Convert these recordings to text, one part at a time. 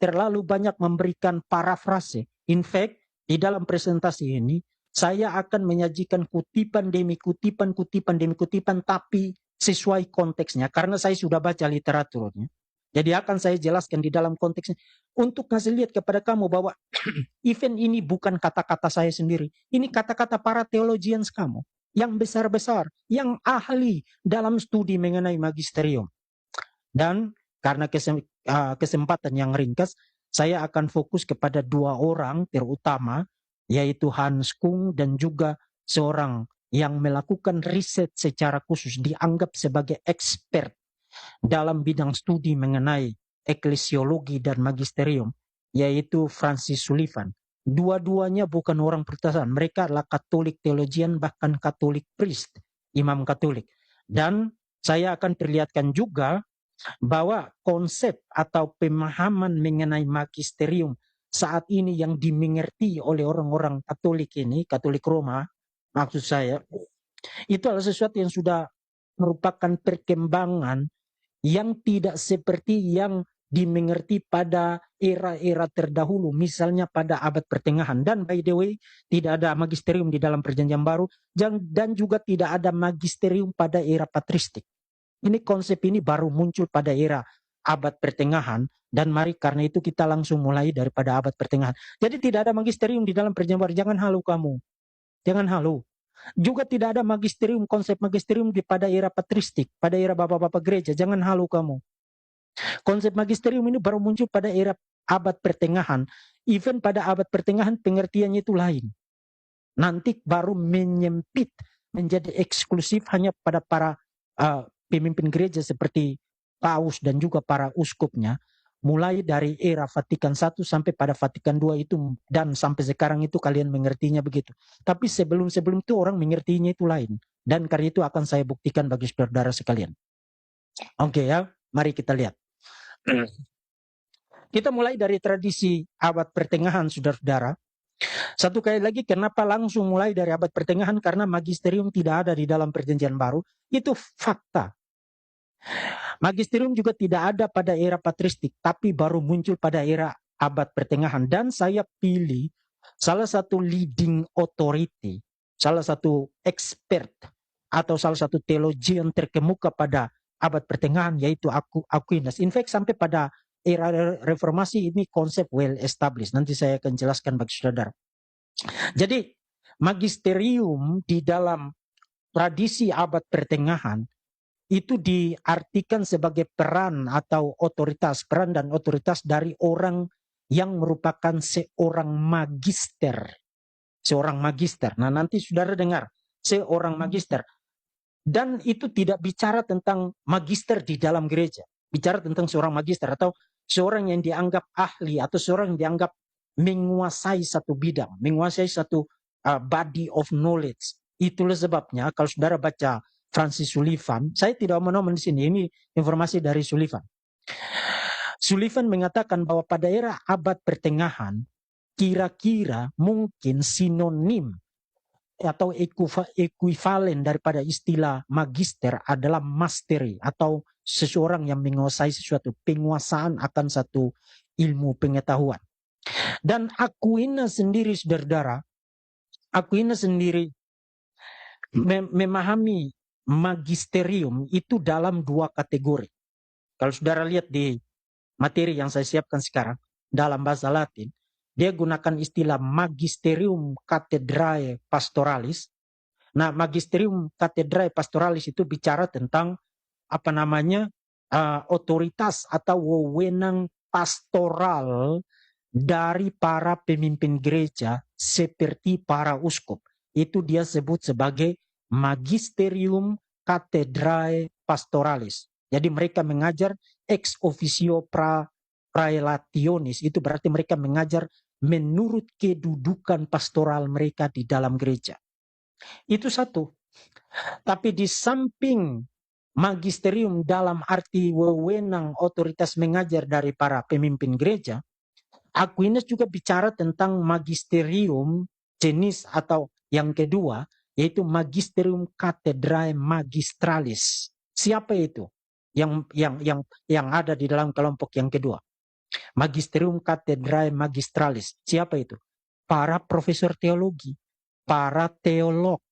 terlalu banyak memberikan parafrase. In fact, di dalam presentasi ini, saya akan menyajikan kutipan demi kutipan, kutipan demi kutipan, tapi sesuai konteksnya. Karena saya sudah baca literaturnya. Jadi akan saya jelaskan di dalam konteksnya. Untuk ngasih lihat kepada kamu bahwa event ini bukan kata-kata saya sendiri. Ini kata-kata para theologians kamu. Yang besar-besar. Yang ahli dalam studi mengenai magisterium. Dan karena kesempatan yang ringkas, saya akan fokus kepada dua orang terutama, yaitu Hans Kung dan juga seorang yang melakukan riset secara khusus, dianggap sebagai expert dalam bidang studi mengenai eklesiologi dan magisterium, yaitu Francis Sullivan. Dua-duanya bukan orang Protestan, mereka adalah Katolik theologian, bahkan Katolik priest, imam Katolik. Dan saya akan perlihatkan juga bahwa konsep atau pemahaman mengenai magisterium saat ini yang dimengerti oleh orang-orang Katolik ini, Katolik Roma, maksud saya, itu adalah sesuatu yang sudah merupakan perkembangan yang tidak seperti yang dimengerti pada era-era terdahulu, misalnya pada abad pertengahan. Dan by the way, tidak ada magisterium di dalam perjanjian baru, dan juga tidak ada magisterium pada era patristik. Ini konsep ini baru muncul pada era abad pertengahan, dan mari karena itu kita langsung mulai daripada abad pertengahan. Jadi tidak ada magisterium di dalam perjanjian baru, jangan halu kamu. Jangan halu. Juga tidak ada magisterium, konsep magisterium pada era patristik, pada era bapak-bapak gereja. Jangan halu kamu. Konsep magisterium ini baru muncul pada era abad pertengahan. Even pada abad pertengahan pengertiannya itu lain. Nanti baru menyempit menjadi eksklusif hanya pada para pemimpin gereja seperti paus dan juga para uskupnya. Mulai dari era Vatikan I sampai pada Vatikan II itu, dan sampai sekarang itu kalian mengertinya begitu. Tapi sebelum-sebelum itu orang mengertinya itu lain. Dan karena itu akan saya buktikan bagi saudara sekalian. Oke ya, mari kita lihat. Kita mulai dari tradisi abad pertengahan, saudara-saudara. Satu kali lagi, kenapa langsung mulai dari abad pertengahan? Karena magisterium tidak ada di dalam perjanjian baru. Itu fakta. Magisterium juga tidak ada pada era patristik, tapi baru muncul pada era abad pertengahan. Dan saya pilih salah satu leading authority, salah satu expert, atau salah satu teologian terkemuka pada abad pertengahan, yaitu Aquinas. In fact, sampai pada era reformasi ini konsep well established. Nanti saya akan jelaskan bagi saudara. Jadi, magisterium di dalam tradisi abad pertengahan itu diartikan sebagai peran atau otoritas, peran dan otoritas dari orang yang merupakan seorang magister. Seorang magister. Nah, nanti saudara dengar, seorang magister. Dan itu tidak bicara tentang magister di dalam gereja. Bicara tentang seorang magister atau seorang yang dianggap ahli atau seorang yang dianggap menguasai satu bidang, menguasai satu body of knowledge. Itulah sebabnya kalau saudara baca Francis Sullivan, saya tidak mau di sini, ini informasi dari Sullivan. Sullivan mengatakan bahwa pada era abad pertengahan, kira-kira mungkin sinonim atau ekuivalen daripada istilah magister adalah mastery, atau seseorang yang menguasai sesuatu, penguasaan akan satu ilmu pengetahuan. Dan Aquinas sendiri, saudara, Aquinas sendiri memahami magisterium itu dalam dua kategori. Kalau saudara lihat di materi yang saya siapkan sekarang, dalam bahasa Latin, dia gunakan istilah magisterium cathedrae pastoralis. Nah, magisterium cathedrae pastoralis itu bicara tentang otoritas atau wewenang pastoral dari para pemimpin gereja seperti para uskup. Itu dia sebut sebagai magisterium cathedrae pastoralis. Jadi mereka mengajar ex officio praelationis. Itu berarti mereka mengajar menurut kedudukan pastoral mereka di dalam gereja. Itu satu. Tapi di samping magisterium dalam arti wewenang otoritas mengajar dari para pemimpin gereja, Aquinas juga bicara tentang magisterium jenis atau yang kedua, yaitu magisterium cathedrae magistralis. Siapa itu yang ada di dalam kelompok yang kedua? Magisterium Cathedrae Magistralis. Siapa itu? Para profesor teologi, para teolog.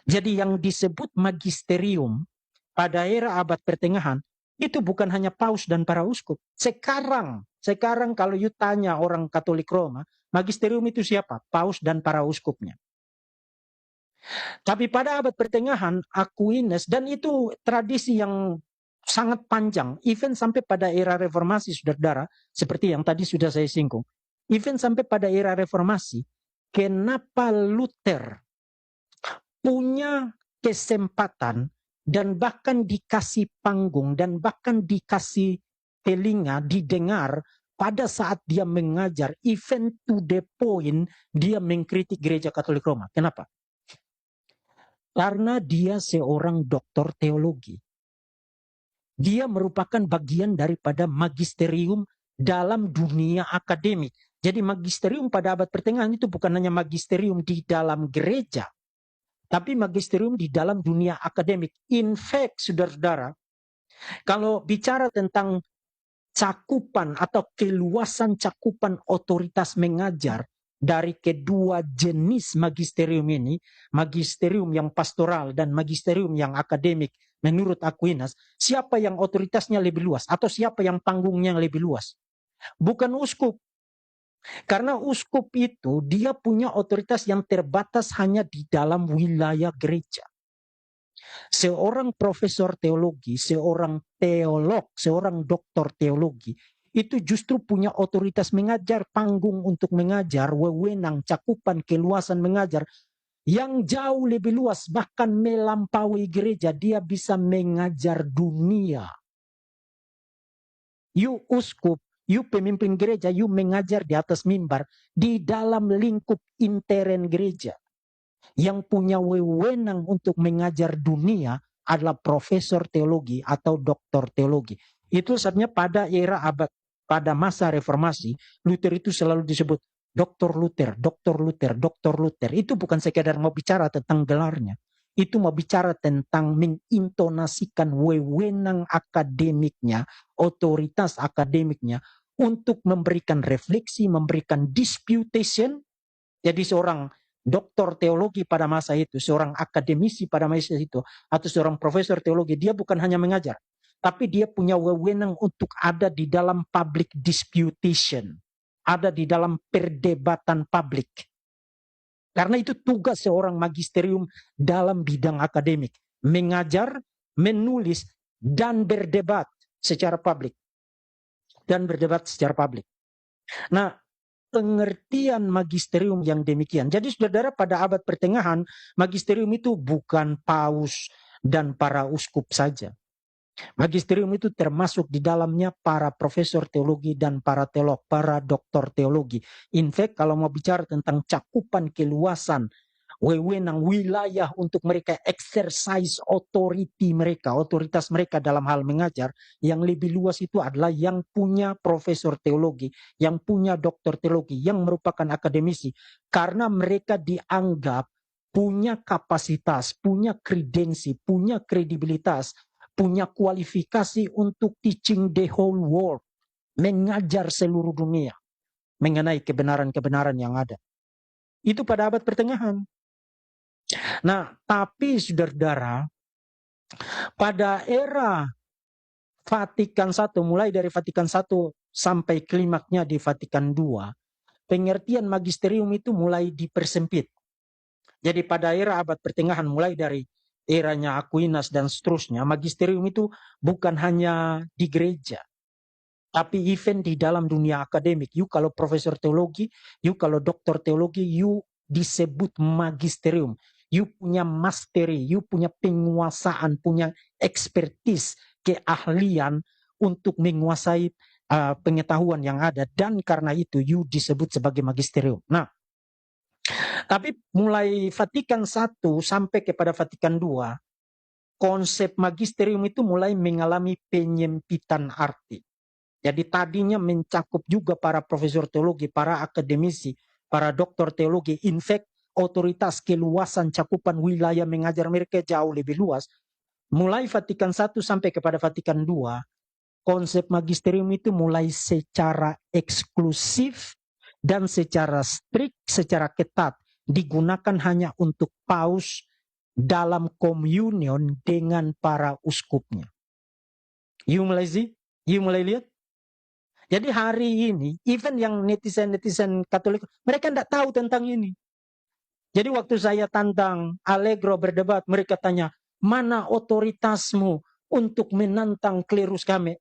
Jadi yang disebut magisterium pada era abad pertengahan itu bukan hanya paus dan para uskup. Sekarang kalau you tanya orang Katolik Roma, magisterium itu siapa? Paus dan para uskupnya. Tapi pada abad pertengahan, Aquinas, dan itu tradisi yang sangat panjang, even sampai pada era reformasi, saudara-saudara, seperti yang tadi sudah saya singgung. Even sampai pada era reformasi, kenapa Luther punya kesempatan dan bahkan dikasih panggung dan bahkan dikasih telinga, didengar pada saat dia mengajar, even to the point dia mengkritik gereja Katolik Roma. Kenapa? Karena dia seorang doktor teologi. Dia merupakan bagian daripada magisterium dalam dunia akademik. Jadi magisterium pada abad pertengahan itu bukan hanya magisterium di dalam gereja, tapi magisterium di dalam dunia akademik. In fact, saudara-saudara, kalau bicara tentang cakupan atau keluasan cakupan otoritas mengajar dari kedua jenis magisterium ini, magisterium yang pastoral dan magisterium yang akademik, menurut Aquinas, siapa yang otoritasnya lebih luas atau siapa yang panggungnya lebih luas? Bukan uskup. Karena uskup itu dia punya otoritas yang terbatas hanya di dalam wilayah gereja. Seorang profesor teologi, seorang teolog, seorang doktor teologi, itu justru punya otoritas mengajar, panggung untuk mengajar, wewenang, cakupan, keluasan mengajar, yang jauh lebih luas, bahkan melampaui gereja. Dia bisa mengajar dunia. You uskup, you pemimpin gereja, you mengajar di atas mimbar, di dalam lingkup intern gereja. Yang punya wewenang untuk mengajar dunia adalah profesor teologi atau doktor teologi. Itu sebabnya pada era abad, pada masa reformasi, Luther itu selalu disebut Dr. Luther, Dr. Luther, Dr. Luther. Itu bukan sekedar mau bicara tentang gelarnya. Itu mau bicara tentang mengintonasikan wewenang akademiknya, otoritas akademiknya, untuk memberikan refleksi, memberikan disputation. Jadi seorang doktor teologi pada masa itu, seorang akademisi pada masa itu, atau seorang profesor teologi, dia bukan hanya mengajar, tapi dia punya wewenang untuk ada di dalam public disputation, ada di dalam perdebatan publik. Karena itu tugas seorang magisterium dalam bidang akademik, mengajar, menulis, dan berdebat secara publik. Nah, pengertian magisterium yang demikian. Jadi saudara, pada abad pertengahan, magisterium itu bukan paus dan para uskup saja. Magisterium itu termasuk di dalamnya para profesor teologi dan para teolog, para doktor teologi. In fact, kalau mau bicara tentang cakupan keluasan, wewenang wilayah untuk mereka exercise authority mereka, otoritas mereka dalam hal mengajar, yang lebih luas itu adalah yang punya profesor teologi, yang punya doktor teologi, yang merupakan akademisi, karena mereka dianggap punya kapasitas, punya kredensi, punya kredibilitas, punya kualifikasi untuk teaching the whole world, mengajar seluruh dunia mengenai kebenaran-kebenaran yang ada. Itu pada abad pertengahan. Nah, tapi saudara-saudara, pada era Vatikan I, mulai dari Vatikan I sampai klimaknya di Vatikan II, pengertian magisterium itu mulai dipersempit. Jadi pada era abad pertengahan, mulai dari eranya Aquinas dan seterusnya, magisterium itu bukan hanya di gereja, tapi even di dalam dunia akademik. You kalau profesor teologi, you kalau doktor teologi, you disebut magisterium. You punya mastery, you punya penguasaan, punya expertise, keahlian untuk menguasai pengetahuan yang ada. Dan karena itu you disebut sebagai magisterium. Nah, tapi mulai Vatikan I sampai kepada Vatikan II, konsep magisterium itu mulai mengalami penyempitan arti. Jadi tadinya mencakup juga para profesor teologi, para akademisi, para doktor teologi. In fact, otoritas keluasan cakupan wilayah mengajar mereka jauh lebih luas. Mulai Vatikan I sampai kepada Vatikan II, konsep magisterium itu mulai secara eksklusif dan secara strict, secara ketat digunakan hanya untuk paus dalam komunion dengan para uskupnya. You mulai lihat? Jadi hari ini, even yang netizen-netizen Katolik, mereka tidak tahu tentang ini. Jadi waktu saya tantang Allegro berdebat, mereka tanya, mana otoritasmu untuk menantang klerus kami?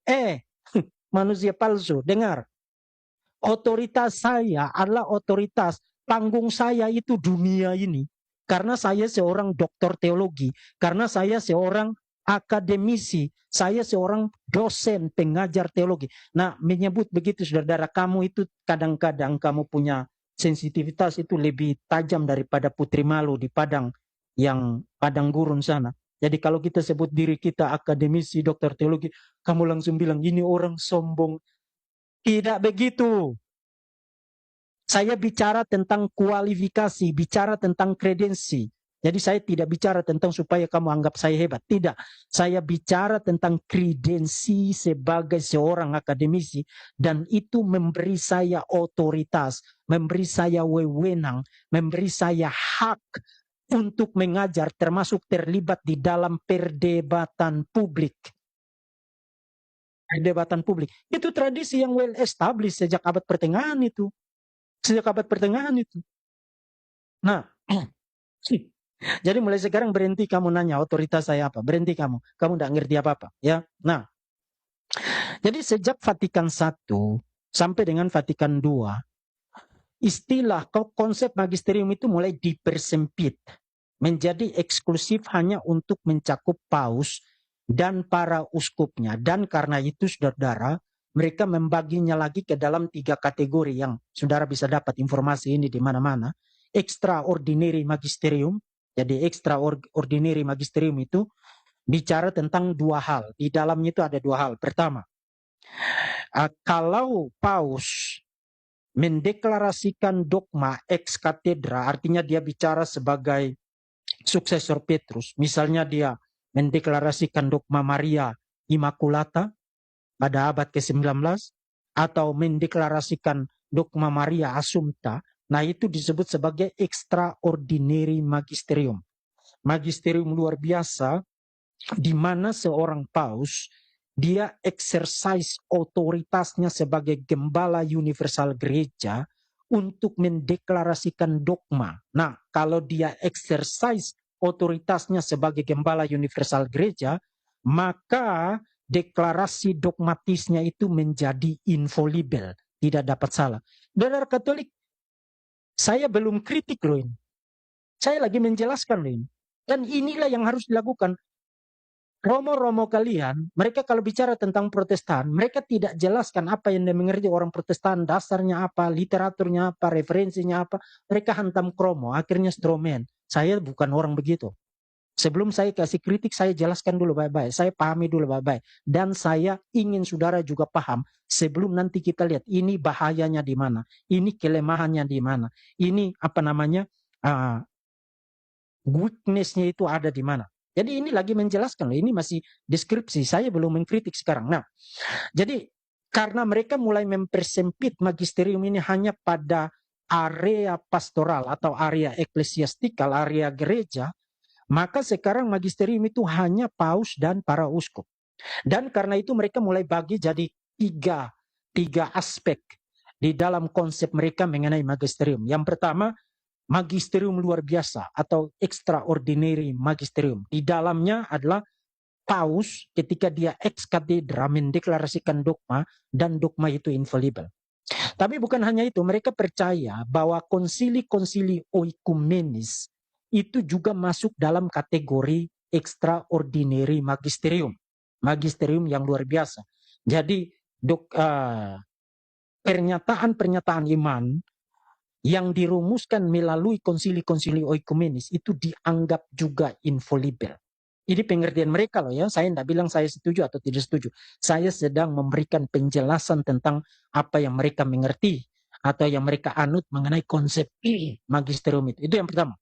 Manusia palsu, dengar. Otoritas saya adalah otoritas, panggung saya itu dunia ini. Karena saya seorang doktor teologi, karena saya seorang akademisi, saya seorang dosen pengajar teologi. Nah, menyebut begitu saudara, kamu itu kadang-kadang kamu punya sensitivitas itu lebih tajam daripada putri malu di padang gurun sana. Jadi kalau kita sebut diri kita akademisi, dokter teologi, kamu langsung bilang ini orang sombong. Tidak begitu. Saya bicara tentang kualifikasi, bicara tentang kredensi. Jadi saya tidak bicara tentang supaya kamu anggap saya hebat. Tidak. Saya bicara tentang kredensi sebagai seorang akademisi. Dan itu memberi saya otoritas, memberi saya wewenang, memberi saya hak untuk mengajar, termasuk terlibat di dalam perdebatan publik. Perdebatan publik. Itu tradisi yang well established sejak abad pertengahan itu. Sejak abad pertengahan itu. Nah, jadi mulai sekarang berhenti kamu nanya otoritas saya apa. Berhenti kamu. Kamu tidak ngerti apa-apa. Ya. Nah, jadi sejak Vatikan I sampai dengan Vatikan II, istilah konsep magisterium itu mulai dipersempit. Menjadi eksklusif hanya untuk mencakup paus dan para uskupnya. Dan karena itu saudara, mereka membaginya lagi ke dalam 3 kategori yang saudara bisa dapat informasi ini di mana-mana. Extraordinary magisterium. Jadi extraordinary magisterium itu bicara tentang 2 hal. Di dalamnya itu ada 2 hal. Pertama, kalau paus mendeklarasikan dogma ex cathedra, artinya dia bicara sebagai suksesor Petrus. Misalnya dia mendeklarasikan dogma Maria Immaculata pada abad ke-19 atau mendeklarasikan dogma Maria Assumpta. Nah, itu disebut sebagai extraordinary magisterium. Magisterium luar biasa di mana seorang paus dia exercise otoritasnya sebagai gembala universal gereja untuk mendeklarasikan dogma. Nah, kalau dia exercise otoritasnya sebagai gembala universal gereja, maka deklarasi dogmatisnya itu menjadi infallible, tidak dapat salah. Saudara Katolik, saya belum kritik loh ini. Saya lagi menjelaskan loh ini. Dan inilah yang harus dilakukan. Romo-romo kalian, mereka kalau bicara tentang Protestan, mereka tidak jelaskan apa yang dia mengerti orang Protestan, dasarnya apa, literaturnya apa, referensinya apa. Mereka hantam kromo, akhirnya stromen. Saya bukan orang begitu. Sebelum saya kasih kritik, saya jelaskan dulu baik-baik. Saya pahami dulu baik-baik. Dan saya ingin saudara juga paham, sebelum nanti kita lihat ini bahayanya di mana, ini kelemahannya di mana, ini apa namanya, weakness-nya itu ada di mana. Jadi ini lagi menjelaskan loh, ini masih deskripsi, saya belum mengkritik sekarang. Nah, jadi karena mereka mulai mempersempit magisterium ini hanya pada area pastoral atau area eklesiastikal, area gereja, maka sekarang magisterium itu hanya paus dan para uskup. Dan karena itu mereka mulai bagi jadi tiga aspek di dalam konsep mereka mengenai magisterium. Yang pertama, magisterium luar biasa atau extraordinary magisterium. Di dalamnya adalah paus ketika dia ex cathedra mendeklarasikan dogma dan dogma itu infallible. Tapi bukan hanya itu, mereka percaya bahwa konsili-konsili oikumenis itu juga masuk dalam kategori extraordinary magisterium. Magisterium yang luar biasa. Jadi pernyataan-pernyataan iman yang dirumuskan melalui konsili-konsili oikumenis itu dianggap juga infallible. Ini pengertian mereka loh ya, saya tidak bilang saya setuju atau tidak setuju. Saya sedang memberikan penjelasan tentang apa yang mereka mengerti atau yang mereka anut mengenai konsep magisterium itu. Itu yang pertama.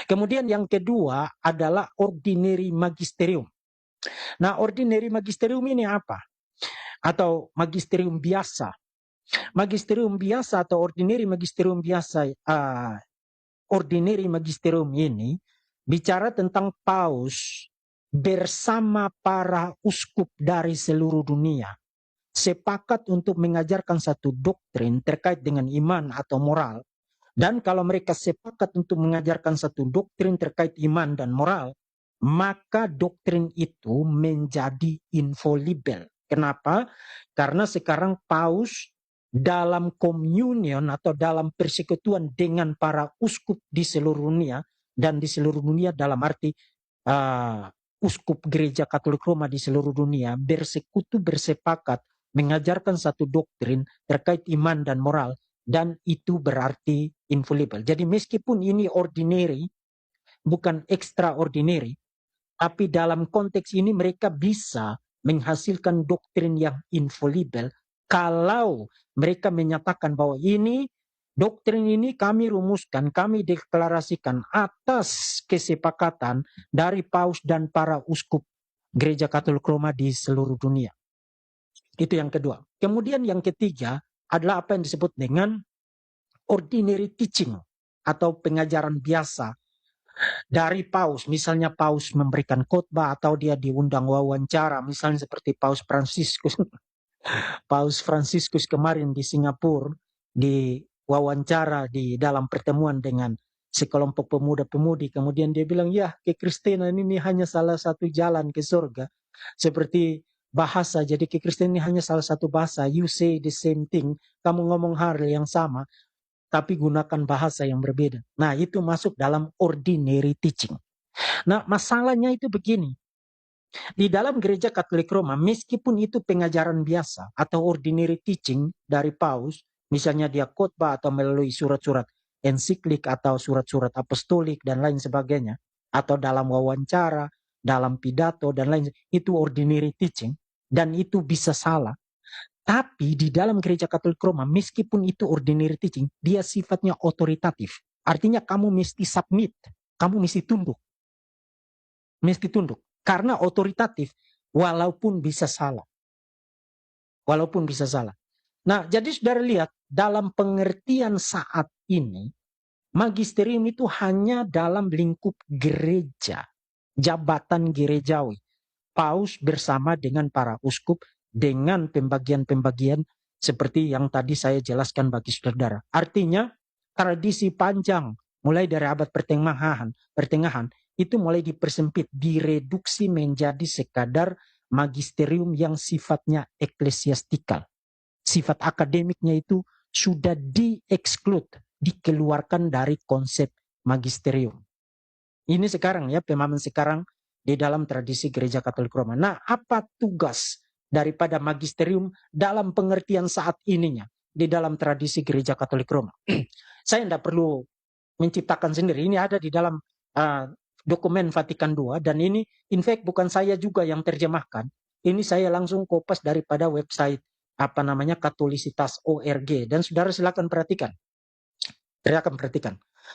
Kemudian yang kedua adalah ordinary magisterium. Nah, ordinary magisterium ini apa? atau magisterium biasa. Magisterium biasa atau ordinary magisterium biasa, ordinary magisterium ini bicara tentang paus bersama para uskup dari seluruh dunia sepakat untuk mengajarkan satu doktrin terkait dengan iman atau moral. Dan kalau mereka sepakat untuk mengajarkan satu doktrin terkait iman dan moral, maka doktrin itu menjadi infallible. Kenapa? Karena sekarang paus dalam communion atau dalam persekutuan dengan para uskup di seluruh dunia, dan di seluruh dunia dalam arti uskup gereja Katolik Roma di seluruh dunia bersekutu, bersepakat mengajarkan satu doktrin terkait iman dan moral, dan itu berarti infallible. Jadi meskipun ini ordinary, bukan extraordinary, tapi dalam konteks ini mereka bisa menghasilkan doktrin yang infallible kalau mereka menyatakan bahwa ini doktrin ini kami rumuskan, kami deklarasikan atas kesepakatan dari paus dan para uskup gereja Katolik Roma di seluruh dunia. Itu yang kedua. Kemudian yang ketiga adalah apa yang disebut dengan ordinary teaching atau pengajaran biasa dari paus. Misalnya paus memberikan khotbah atau dia diundang wawancara, misalnya seperti Paus Fransiskus. Paus Fransiskus kemarin di Singapura di wawancara di dalam pertemuan dengan sekelompok pemuda-pemudi, kemudian dia bilang, ya kekristenan ini hanya salah satu jalan ke surga. Seperti bahasa, jadi kekristenan ini hanya salah satu bahasa, you say the same thing, kamu ngomong hal yang sama, tapi gunakan bahasa yang berbeda. Nah, itu masuk dalam ordinary teaching. Nah, masalahnya itu begini. Di dalam gereja Katolik Roma, meskipun itu pengajaran biasa atau ordinary teaching dari paus, misalnya dia khotbah atau melalui surat-surat ensiklik atau surat-surat apostolik dan lain sebagainya, atau dalam wawancara, dalam pidato dan lain, itu ordinary teaching, dan itu bisa salah. Tapi di dalam gereja Katolik Roma, meskipun itu ordinary teaching, dia sifatnya otoritatif. Artinya kamu mesti submit, kamu mesti tunduk. Mesti tunduk. Karena otoritatif, walaupun bisa salah. Walaupun bisa salah. Nah, jadi saudara lihat, dalam pengertian saat ini, magisterium itu hanya dalam lingkup gereja. Jabatan gerejawi. Paus bersama dengan para uskup, dengan pembagian-pembagian seperti yang tadi saya jelaskan bagi saudara. Artinya, tradisi panjang, mulai dari abad pertengahan, itu mulai dipersempit, direduksi menjadi sekadar magisterium yang sifatnya eklesiastikal. Sifat akademiknya itu sudah di-exclude, dikeluarkan dari konsep magisterium. Ini sekarang ya, pemahaman sekarang di dalam tradisi gereja Katolik Roma. Nah, apa tugas daripada magisterium dalam pengertian saat ininya di dalam tradisi gereja Katolik Roma? Saya tidak perlu menciptakan sendiri, ini ada di dalam dokumen Vatikan II, dan ini in fact bukan saya juga yang terjemahkan, ini saya langsung kopas daripada website Katolisitas.org, dan saudara silakan perhatikan.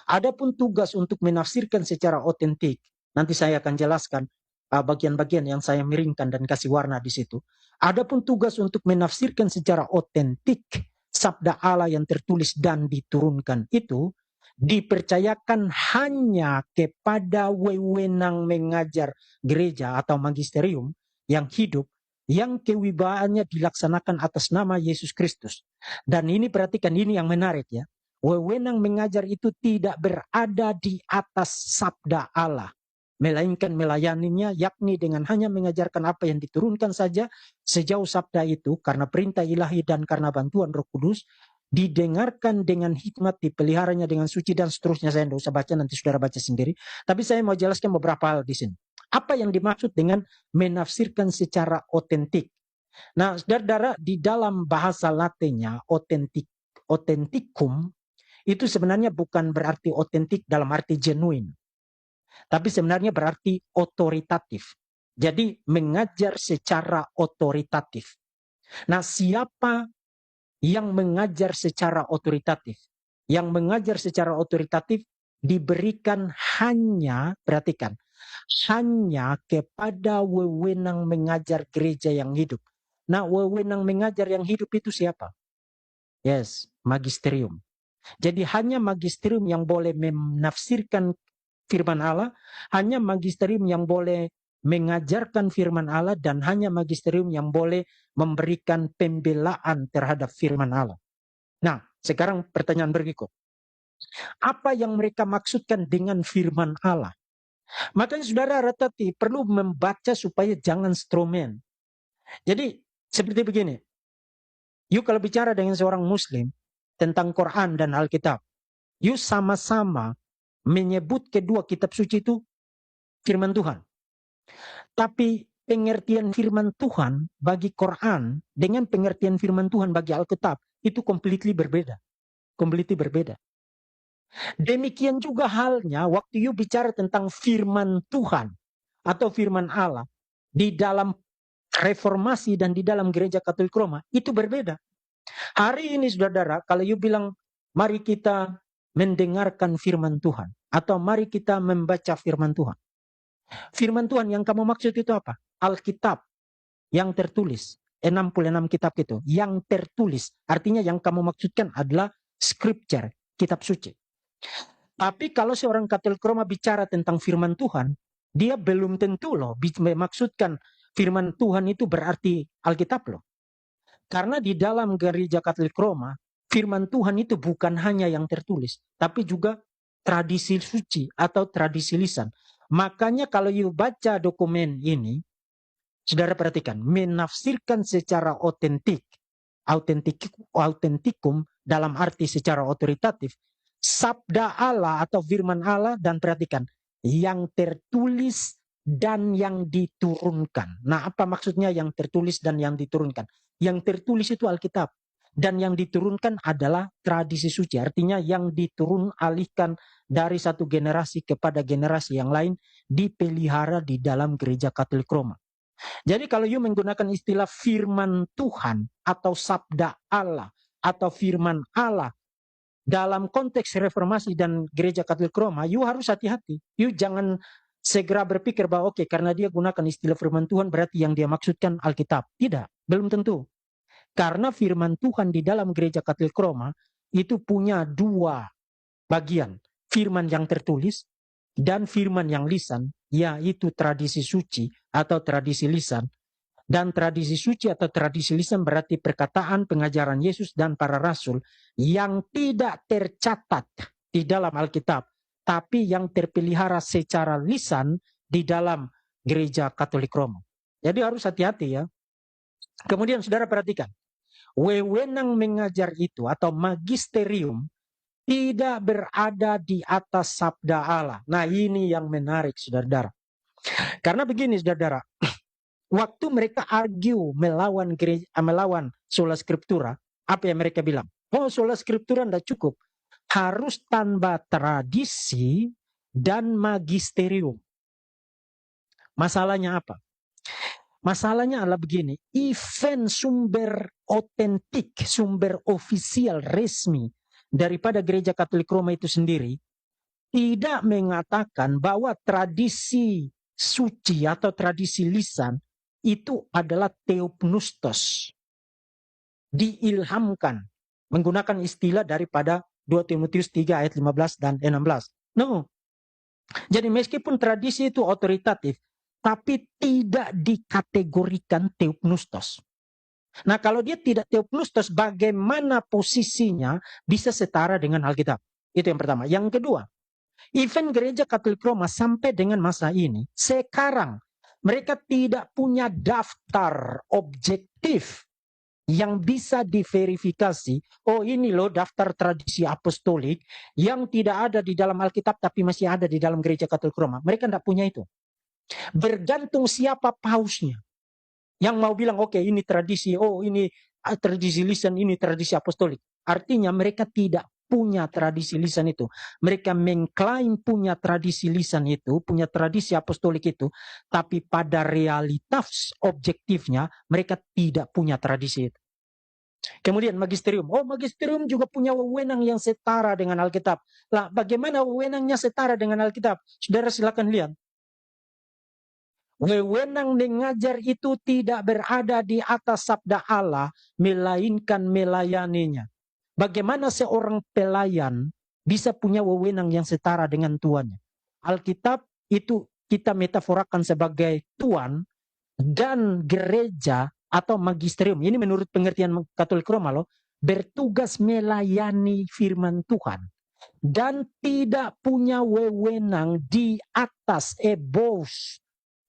Adapun tugas untuk menafsirkan secara otentik, nanti saya akan jelaskan bagian-bagian yang saya miringkan dan kasih warna di situ. Adapun tugas untuk menafsirkan secara otentik sabda Allah yang tertulis dan diturunkan itu dipercayakan hanya kepada wewenang mengajar gereja atau magisterium yang hidup, yang kewibawaannya dilaksanakan atas nama Yesus Kristus. Dan ini perhatikan, ini yang menarik ya. Wewenang mengajar itu tidak berada di atas sabda Allah, melainkan melayaninya, yakni dengan hanya mengajarkan apa yang diturunkan saja, sejauh sabda itu karena perintah ilahi dan karena bantuan Roh Kudus didengarkan dengan hikmat, dipeliharanya dengan suci dan seterusnya. Saya tidak usah baca, nanti saudara baca sendiri. Tapi saya mau jelaskan beberapa hal di sini. Apa yang dimaksud dengan menafsirkan secara otentik? Nah, saudara-saudara, di dalam bahasa Latinnya authenticum itu sebenarnya bukan berarti otentik dalam arti genuine, tapi sebenarnya berarti otoritatif. Jadi mengajar secara otoritatif. Nah, siapa yang mengajar secara otoritatif? Yang mengajar secara otoritatif diberikan hanya, perhatikan, hanya kepada wewenang mengajar gereja yang hidup. Nah, wewenang mengajar yang hidup itu siapa? Yes, magisterium. Jadi hanya magisterium yang boleh menafsirkan firman Allah, hanya magisterium yang boleh mengajarkan firman Allah, dan hanya magisterium yang boleh memberikan pembelaan terhadap firman Allah. Nah, sekarang pertanyaan berikut. Apa yang mereka maksudkan dengan firman Allah? Makanya saudara Ratati perlu membaca supaya jangan stromen. Jadi seperti begini. You kalau bicara dengan seorang muslim tentang Quran dan Alkitab, you sama-sama menyebut kedua kitab suci itu firman Tuhan. Tapi pengertian firman Tuhan bagi Quran dengan pengertian firman Tuhan bagi Alkitab itu completely berbeda. Completely berbeda. Demikian juga halnya waktu you bicara tentang firman Tuhan atau firman Allah di dalam reformasi dan di dalam gereja Katolik Roma itu berbeda. Hari ini saudara, kalau you bilang mari kita mendengarkan firman Tuhan atau mari kita membaca firman Tuhan. Firman Tuhan yang kamu maksud itu apa? Alkitab yang tertulis. 66 kitab itu. Yang tertulis. Artinya yang kamu maksudkan adalah scripture, kitab suci. Tapi kalau seorang Katolik Roma bicara tentang firman Tuhan, dia belum tentu loh maksudkan firman Tuhan itu berarti Alkitab loh. Karena di dalam gereja Katolik Roma, firman Tuhan itu bukan hanya yang tertulis, tapi juga tradisi suci atau tradisi lisan. Makanya kalau you baca dokumen ini, saudara perhatikan, menafsirkan secara autentikum dalam arti secara otoritatif, sabda Allah atau firman Allah, dan perhatikan, yang tertulis dan yang diturunkan. Nah, apa maksudnya yang tertulis dan yang diturunkan? Yang tertulis itu Alkitab. Dan yang diturunkan adalah tradisi suci. Artinya yang diturun alihkan dari satu generasi kepada generasi yang lain, dipelihara di dalam gereja Katolik Roma. Jadi kalau you menggunakan istilah firman Tuhan atau sabda Allah atau firman Allah dalam konteks reformasi dan gereja Katolik Roma, you harus hati-hati. You jangan segera berpikir bahwa oke, karena dia gunakan istilah firman Tuhan berarti yang dia maksudkan Alkitab. Tidak, belum tentu. Karena firman Tuhan di dalam gereja Katolik Roma itu punya dua bagian. Firman yang tertulis dan firman yang lisan, yaitu tradisi suci atau tradisi lisan. Dan tradisi suci atau tradisi lisan berarti perkataan pengajaran Yesus dan para rasul yang tidak tercatat di dalam Alkitab, tapi yang terpelihara secara lisan di dalam gereja Katolik Roma. Jadi harus hati-hati ya. Kemudian saudara perhatikan, wewenang mengajar itu atau magisterium tidak berada di atas sabda Allah. Nah, ini yang menarik saudara-saudara. Karena begini saudara-saudara, waktu mereka argue melawan sola scriptura, apa yang mereka bilang? Oh, sola scriptura tidak cukup. Harus tambah tradisi dan magisterium. Masalahnya apa? Masalahnya adalah begini, event sumber otentik, sumber ofisial resmi daripada gereja Katolik Roma itu sendiri tidak mengatakan bahwa tradisi suci atau tradisi lisan itu adalah theopneustos. Diilhamkan. Menggunakan istilah daripada 2 Timotius 3 ayat 15 dan 16. No. Jadi meskipun tradisi itu otoritatif, tapi tidak dikategorikan theopneustos. Nah kalau dia tidak theopneustos, bagaimana posisinya bisa setara dengan Alkitab? Itu yang pertama. Yang kedua, event gereja Katolik Roma sampai dengan masa ini, sekarang mereka tidak punya daftar objektif yang bisa diverifikasi. Oh ini loh daftar tradisi apostolik yang tidak ada di dalam Alkitab tapi masih ada di dalam gereja Katolik Roma. Mereka tidak punya itu. Bergantung siapa pausnya. Yang mau bilang oke, ini tradisi, oh ini tradisi lisan, ini tradisi apostolik. Artinya mereka tidak punya tradisi lisan itu. Mereka mengklaim punya tradisi lisan itu, punya tradisi apostolik itu, tapi pada realitas objektifnya mereka tidak punya tradisi itu. Kemudian magisterium. Oh, magisterium juga punya wewenang yang setara dengan Alkitab. Lah, bagaimana wewenangnya setara dengan Alkitab? Saudara silakan lihat. Wewenang mengajar itu tidak berada di atas sabda Allah, melainkan melayaninya. Bagaimana seorang pelayan bisa punya wewenang yang setara dengan tuannya? Alkitab itu kita metaforakan sebagai tuan, dan gereja atau magisterium, ini menurut pengertian Katolik Roma loh, bertugas melayani firman Tuhan dan tidak punya wewenang di atas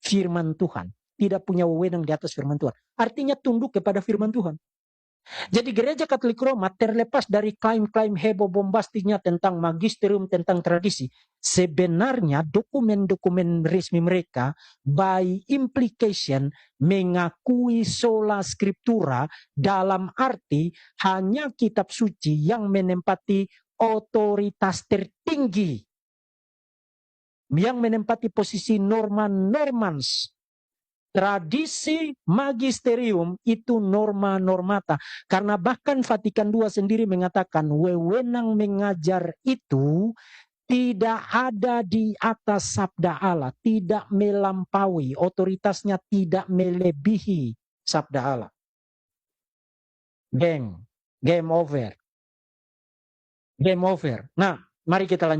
firman Tuhan. Tidak punya wewenang di atas firman Tuhan. Artinya tunduk kepada firman Tuhan. Jadi gereja Katolik Roma terlepas dari klaim-klaim heboh bombastiknya tentang magisterium, tentang tradisi. Sebenarnya dokumen-dokumen resmi mereka by implication mengakui sola scriptura dalam arti hanya kitab suci yang menempati otoritas tertinggi, yang menempati posisi norma-normans. Tradisi magisterium itu norma-normata. Karena bahkan Vatikan II sendiri mengatakan wewenang mengajar itu tidak ada di atas sabda Allah, tidak melampaui, otoritasnya tidak melebihi sabda Allah. Game over. Game over. Nah, mari kita lanjut.